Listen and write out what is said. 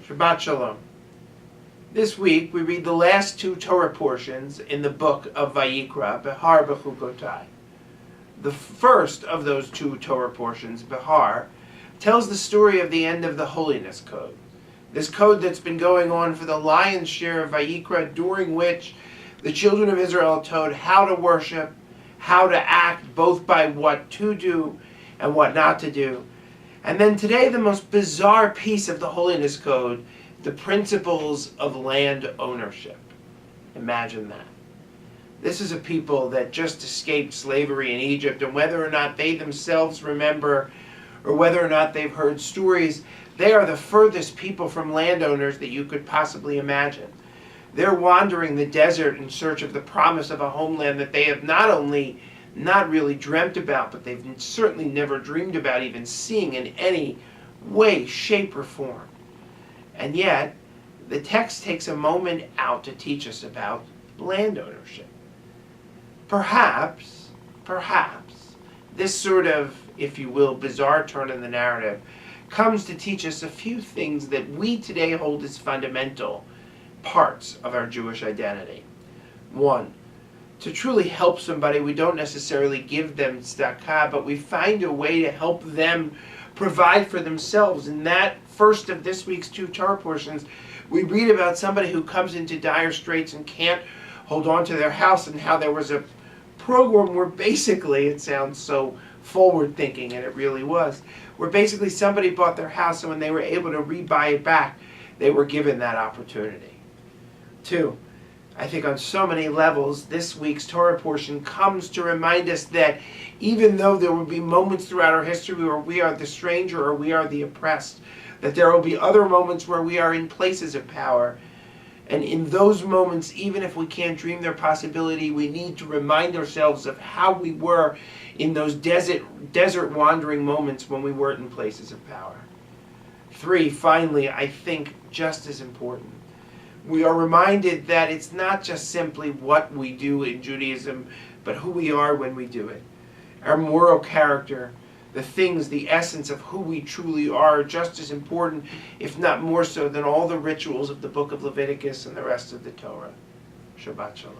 Shabbat Shalom. This week we read the last two Torah portions in the book of Vayikra, Behar-Bechukotai. The first of those two Torah portions, Behar, tells the story of the end of the Holiness Code. This code that's been going on for the lion's share of Vayikra, during which the children of Israel are told how to worship, how to act, both by what to do and what not to do. And then today, the most bizarre piece of the Holiness Code, the principles of land ownership. Imagine that. This is a people that just escaped slavery in Egypt, and whether or not they themselves remember, or whether or not they've heard stories, they are the furthest people from landowners that you could possibly imagine. They're wandering the desert in search of the promise of a homeland that they have not only not really dreamt about, but they've certainly never dreamed about even seeing in any way, shape, or form. And yet, the text takes a moment out to teach us about land ownership. Perhaps, this sort of, if you will, bizarre turn in the narrative comes to teach us a few things that we today hold as fundamental parts of our Jewish identity. One, to truly help somebody, we don't necessarily give them tzedakah, but we find a way to help them provide for themselves. In that first of this week's two Torah portions, we read about somebody who comes into dire straits and can't hold on to their house, and how there was a program where basically, it sounds so forward-thinking, and it really was, where basically somebody bought their house, and when they were able to rebuy it back, they were given that opportunity. Two, I think on so many levels, this week's Torah portion comes to remind us that even though there will be moments throughout our history where we are the stranger or we are the oppressed, that there will be other moments where we are in places of power. And in those moments, even if we can't dream their possibility, we need to remind ourselves of how we were in those desert wandering moments when we weren't in places of power. Three, finally, I think just as important, we are reminded that it's not just simply what we do in Judaism, but who we are when we do it. Our moral character, the things, the essence of who we truly are just as important, if not more so, than all the rituals of the book of Leviticus and the rest of the Torah. Shabbat Shalom.